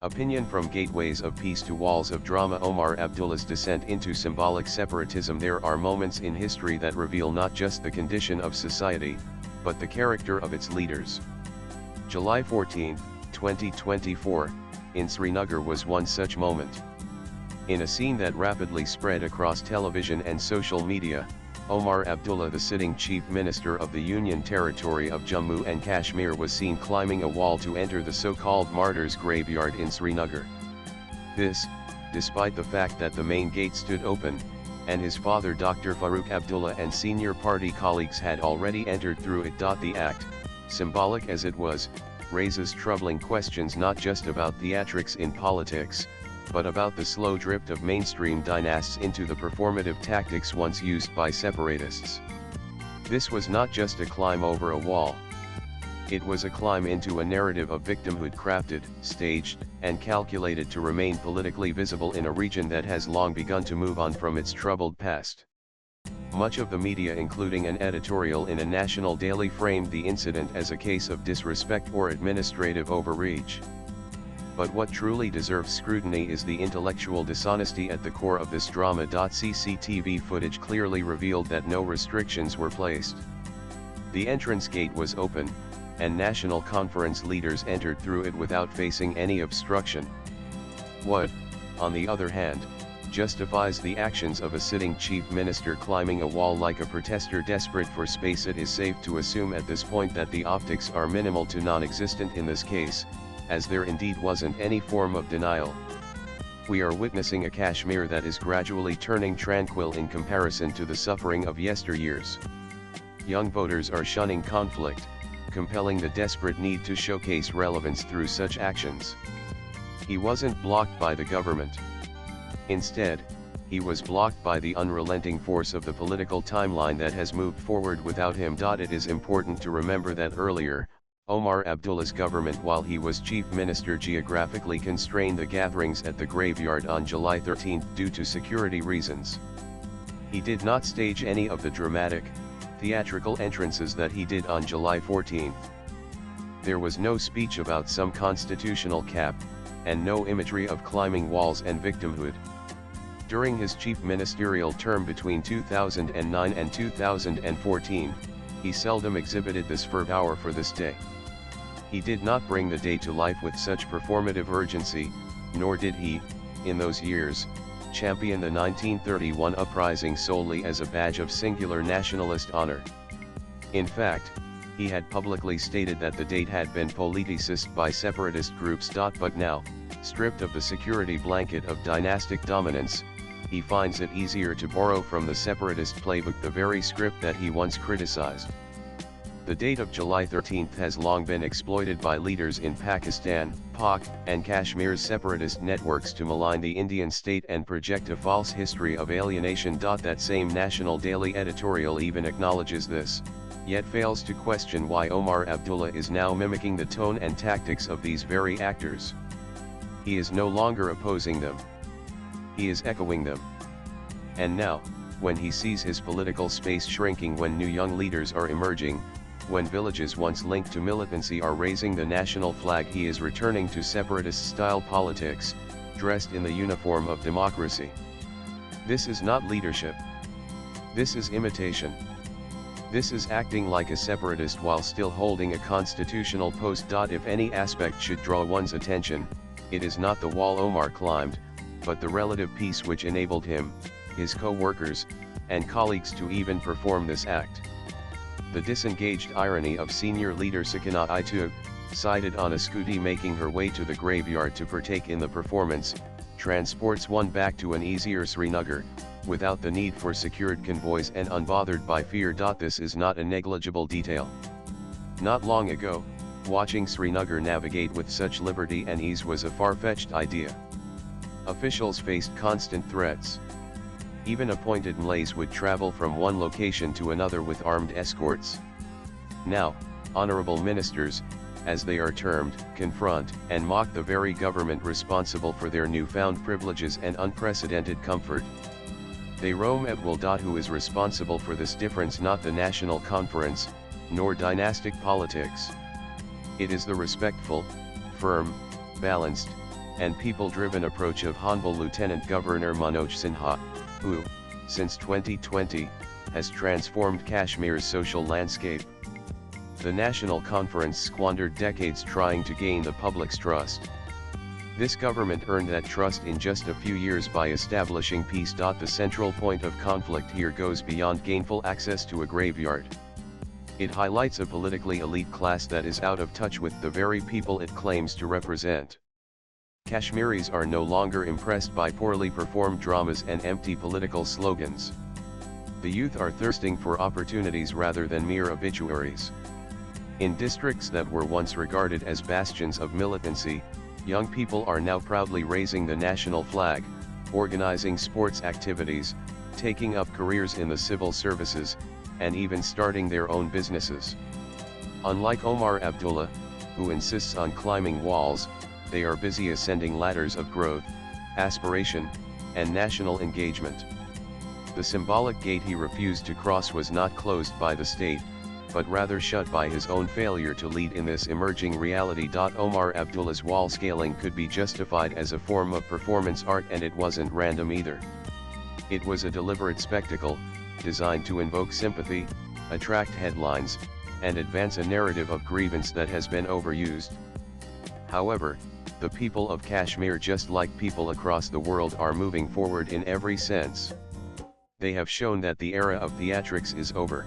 Opinion from Gateways of Peace to Walls of Drama. Omar Abdullah's descent into symbolic separatism. There are moments in history that reveal not just the condition of society, but the character of its leaders. July 14, 2024, in Srinagar was one such moment. In a scene that rapidly spread across television and social media, Omar Abdullah, the sitting Chief Minister of the Union Territory of Jammu and Kashmir, was seen climbing a wall to enter the so-called Martyrs' Graveyard in Srinagar. This, despite the fact that the main gate stood open, and his father Dr. Farooq Abdullah and senior party colleagues had already entered through it. The act, symbolic as it was, raises troubling questions not just about theatrics in politics, but about the slow drift of mainstream dynasts into the performative tactics once used by separatists. This was not just a climb over a wall. It was a climb into a narrative of victimhood crafted, staged, and calculated to remain politically visible in a region that has long begun to move on from its troubled past. Much of the media, including an editorial in a national daily, framed the incident as a case of disrespect or administrative overreach. But what truly deserves scrutiny is the intellectual dishonesty at the core of this drama. CCTV footage clearly revealed that no restrictions were placed. The entrance gate was open, and national conference leaders entered through it without facing any obstruction. What, on the other hand, justifies the actions of a sitting chief minister climbing a wall like a protester desperate for space? It is safe to assume at this point that the optics are minimal to non-existent in this case, as there indeed wasn't any form of denial. We are witnessing a Kashmir that is gradually turning tranquil in comparison to the suffering of yesteryears. Young voters are shunning conflict, compelling the desperate need to showcase relevance through such actions. He wasn't blocked by the government. Instead, he was blocked by the unrelenting force of the political timeline that has moved forward without him. It is important to remember that earlier, Omar Abdullah's government, while he was chief minister, geographically constrained the gatherings at the graveyard on July 13 due to security reasons. He did not stage any of the dramatic, theatrical entrances that he did on July 14. There was no speech about some constitutional cap, and no imagery of climbing walls and victimhood. During his chief ministerial term between 2009 and 2014, he seldom exhibited this fervor for this day. He did not bring the day to life with such performative urgency, nor did he, in those years, champion the 1931 uprising solely as a badge of singular nationalist honor. In fact, he had publicly stated that the date had been politicized by separatist groups. But now, stripped of the security blanket of dynastic dominance, he finds it easier to borrow from the separatist playbook the very script that he once criticized. The date of July 13 has long been exploited by leaders in Pakistan, Pak, and Kashmir's separatist networks to malign the Indian state and project a false history of alienation. That same national daily editorial even acknowledges this, yet fails to question why Omar Abdullah is now mimicking the tone and tactics of these very actors. He is no longer opposing them. He is echoing them. And now, when he sees his political space shrinking, when new young leaders are emerging, when villages once linked to militancy are raising the national flag, he is returning to separatist-style politics, dressed in the uniform of democracy. This is not leadership. This is imitation. This is acting like a separatist while still holding a constitutional post. If any aspect should draw one's attention, it is not the wall Omar climbed, but the relative peace which enabled him, his co-workers, and colleagues to even perform this act. The disengaged irony of senior leader Sakina Itu, sighted on a scooty making her way to the graveyard to partake in the performance, transports one back to an easier Srinagar, without the need for secured convoys and unbothered by fear. This is not a negligible detail. Not long ago, watching Srinagar navigate with such liberty and ease was a far-fetched idea. Officials faced constant threats. Even appointed Malays would travel from one location to another with armed escorts. Now, honorable ministers, as they are termed, confront and mock the very government responsible for their newfound privileges and unprecedented comfort. They roam at will. Who is responsible for this difference? Not the national conference, nor dynastic politics. It is the respectful, firm, balanced, and people-driven approach of Honorable Lieutenant Governor Manoj Sinha, who, since 2020, has transformed Kashmir's social landscape. The National Conference squandered decades trying to gain the public's trust. This government earned that trust in just a few years by establishing peace. The central point of conflict here goes beyond gainful access to a graveyard. It highlights a politically elite class that is out of touch with the very people it claims to represent. Kashmiris are no longer impressed by poorly performed dramas and empty political slogans. The youth are thirsting for opportunities rather than mere obituaries. In districts that were once regarded as bastions of militancy, young people are now proudly raising the national flag, organizing sports activities, taking up careers in the civil services, and even starting their own businesses. Unlike Omar Abdullah, who insists on climbing walls, they are busy ascending ladders of growth, aspiration, and national engagement. The symbolic gate he refused to cross was not closed by the state, but rather shut by his own failure to lead in this emerging reality. Omar Abdullah's wall scaling could be justified as a form of performance art, and it wasn't random either. It was a deliberate spectacle, designed to invoke sympathy, attract headlines, and advance a narrative of grievance that has been overused. However, the people of Kashmir, just like people across the world, are moving forward in every sense. They have shown that the era of theatrics is over.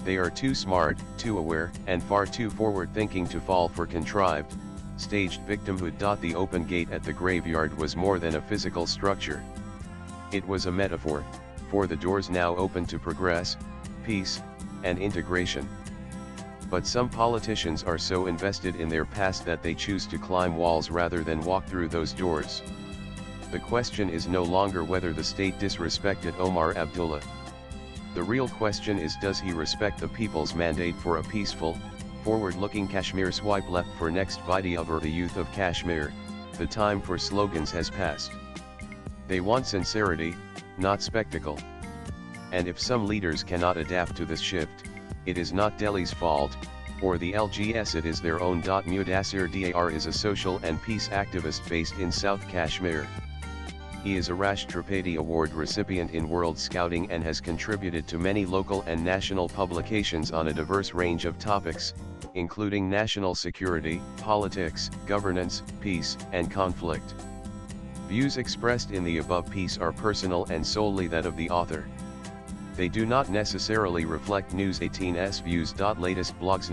They are too smart, too aware, and far too forward-thinking to fall for contrived, staged victimhood. The open gate at the graveyard was more than a physical structure. It was a metaphor, for the doors now open to progress, peace, and integration. But some politicians are so invested in their past that they choose to climb walls rather than walk through those doors. The question is no longer whether the state disrespected Omar Abdullah. The real question is, does he respect the people's mandate for a peaceful, forward-looking Kashmir? Swipe left for next video. For the youth of Kashmir, the time for slogans has passed. They want sincerity, not spectacle. And if some leaders cannot adapt to this shift, it is not Delhi's fault, or the LGS, it is their own. Mudassir Dar is a social and peace activist based in South Kashmir. He is a Rashtrapati Award recipient in World Scouting and has contributed to many local and national publications on a diverse range of topics, including national security, politics, governance, peace, and conflict. Views expressed in the above piece are personal and solely that of the author. They do not necessarily reflect News 18's views. Latest blogs.